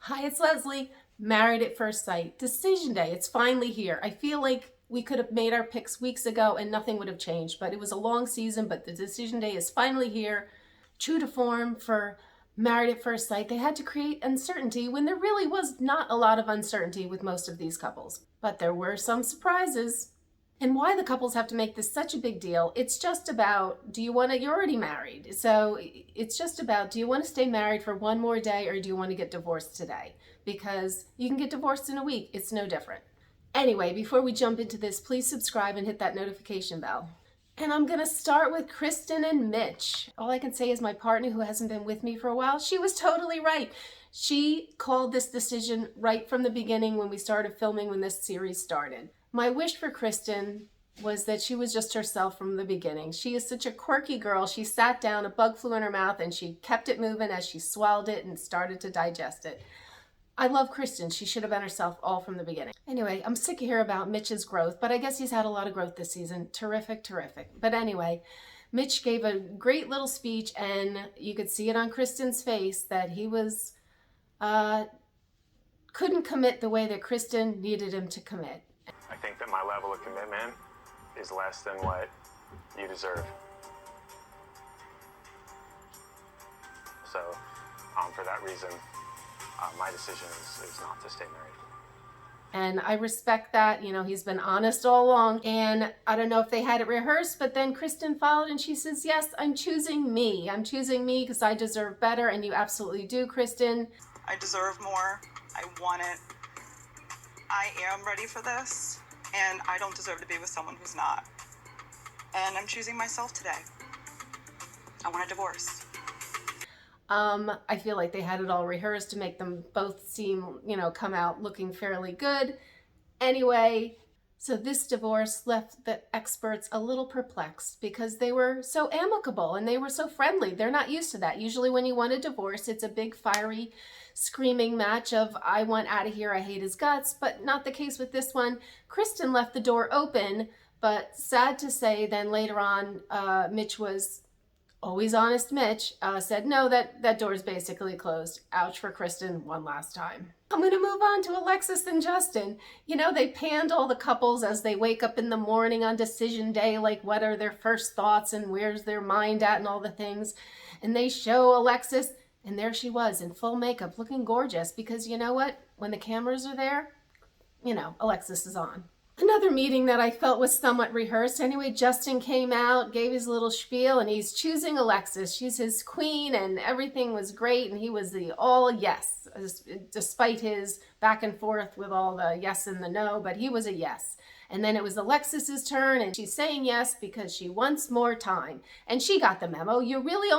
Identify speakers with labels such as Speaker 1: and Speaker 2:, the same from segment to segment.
Speaker 1: Hi, it's Leslie. Married at First Sight. Decision day. It's finally here. I feel like we could have made our picks weeks ago and nothing would have changed, but it was a long season, but the decision day is finally here. True to form for Married at First Sight, they had to create uncertainty when there really was not a lot of uncertainty with most of these couples. But there were some surprises. And why the couples have to make this such a big deal, it's just about, you're already married. So it's just about, do you want to stay married for one more day or do you want to get divorced today? Because you can get divorced in a week. It's no different. Anyway, before we jump into this, please subscribe and hit that notification bell. And I'm going to start with Kristen and Mitch. All I can say is my partner, who hasn't been with me for a while, she was totally right. She called this decision right from the beginning when we started filming, when this series started. My wish for Kristen was that she was just herself from the beginning. She is such a quirky girl. She sat down, a bug flew in her mouth, and she kept it moving as she swallowed it and started to digest it. I love Kristen. She should have been herself all from the beginning. Anyway, I'm sick of hearing about Mitch's growth, but I guess he's had a lot of growth this season. Terrific, terrific. But anyway, Mitch gave a great little speech, and you could see it on Kristen's face that he was couldn't commit the way that Kristen needed him to commit.
Speaker 2: I think that my level of commitment is less than what you deserve. So, for that reason, my decision is not to stay married.
Speaker 1: And I respect that. You know, he's been honest all along. And I don't know if they had it rehearsed, but then Kristen followed and she says, yes, I'm choosing me. I'm choosing me because I deserve better. And you absolutely do, Kristen.
Speaker 3: I deserve more. I want it. I am ready for this, and I don't deserve to be with someone who's not. And I'm choosing myself today. I want a divorce.
Speaker 1: I feel like they had it all rehearsed to make them both seem, come out looking fairly good. Anyway, so this divorce left the experts a little perplexed because they were so amicable and they were so friendly. They're not used to that. Usually when you want a divorce, it's a big fiery screaming match of I want out of here, I hate his guts, but not the case with this one. Kristen left the door open, but sad to say then later on, Mitch was always honest. Mitch said, no, that door is basically closed. Ouch for Kristen one last time. I'm going to move on to Alexis and Justin. You know, they panned all the couples as they wake up in the morning on decision day, like what are their first thoughts and where's their mind at and all the things. And they show Alexis, and there she was in full makeup looking gorgeous because you know what? When the cameras are there, Alexis is on. Another meeting that I felt was somewhat rehearsed. Anyway, Justin came out, gave his little spiel, and he's choosing Alexis. She's his queen, and everything was great, and he was the all yes, despite his back and forth with all the yes and the no, but he was a yes. And then it was Alexis's turn, and she's saying yes because she wants more time. And she got the memo. You only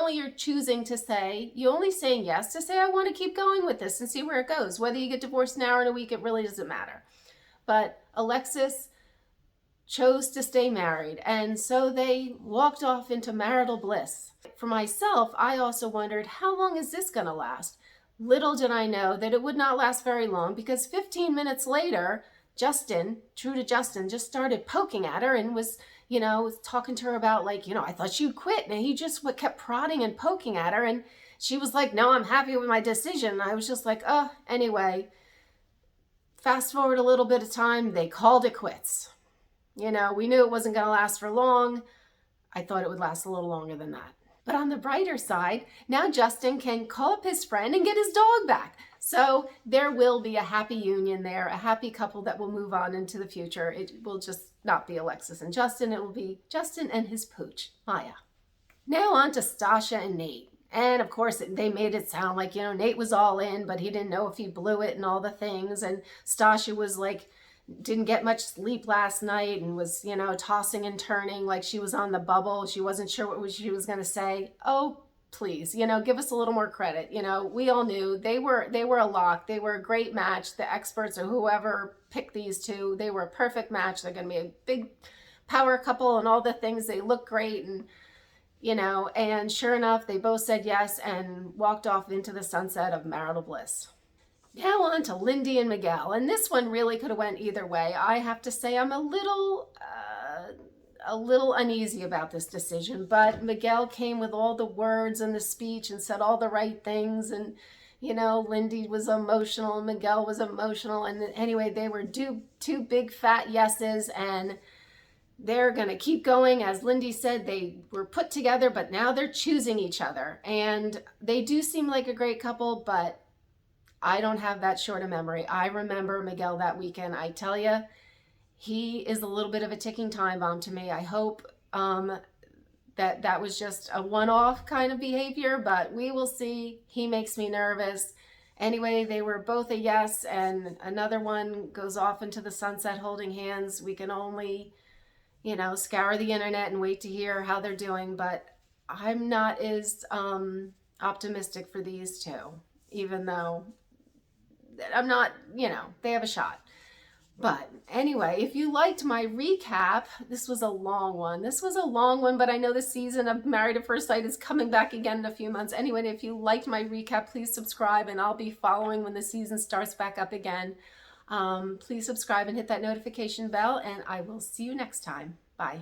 Speaker 1: saying yes to say, I want to keep going with this and see where it goes. Whether you get divorced now or in a week, it really doesn't matter. But Alexis chose to stay married, and so they walked off into marital bliss. For myself, I also wondered, how long is this going to last? Little did I know that it would not last very long, because 15 minutes later, Justin, true to Justin, just started poking at her and was talking to her about I thought you'd quit. And he just kept prodding and poking at her, and she was like, no, I'm happy with my decision. And I was just like, anyway. Fast forward a little bit of time, they called it quits. We knew it wasn't going to last for long. I thought it would last a little longer than that. But on the brighter side, now Justin can call up his friend and get his dog back. So there will be a happy union there, a happy couple that will move on into the future. It will just not be Alexis and Justin. It will be Justin and his pooch, Maya. Now on to Stasha and Nate. And of course, they made it sound like, Nate was all in, but he didn't know if he blew it and all the things. And Stasha was didn't get much sleep last night and was, tossing and turning like she was on the bubble. She wasn't sure what she was going to say. Oh, please, give us a little more credit. We all knew they were a lock. They were a great match. The experts or whoever picked these two, they were a perfect match. They're going to be a big power couple and all the things. They look great. And sure enough, they both said yes and walked off into the sunset of marital bliss. Now on to Lindy and Miguel. And this one really could have went either way. I have to say I'm a little uneasy about this decision, but Miguel came with all the words and the speech and said all the right things and, Lindy was emotional, Miguel was emotional, and anyway, they were two big fat yeses, and they're going to keep going. As Lindy said, they were put together, but now they're choosing each other, and they do seem like a great couple, but I don't have that short a memory. I remember Miguel that weekend. I tell you, he is a little bit of a ticking time bomb to me. I hope that was just a one-off kind of behavior, but we will see. He makes me nervous. Anyway, they were both a yes, and another one goes off into the sunset holding hands. We can only, scour the internet and wait to hear how they're doing, but I'm not as optimistic for these two, even though I'm not, they have a shot. But anyway, if you liked my recap, this was a long one. But I know the season of Married at First Sight is coming back again in a few months. Anyway, if you liked my recap, please subscribe, and I'll be following when the season starts back up again. Please subscribe and hit that notification bell, and I will see you next time. Bye.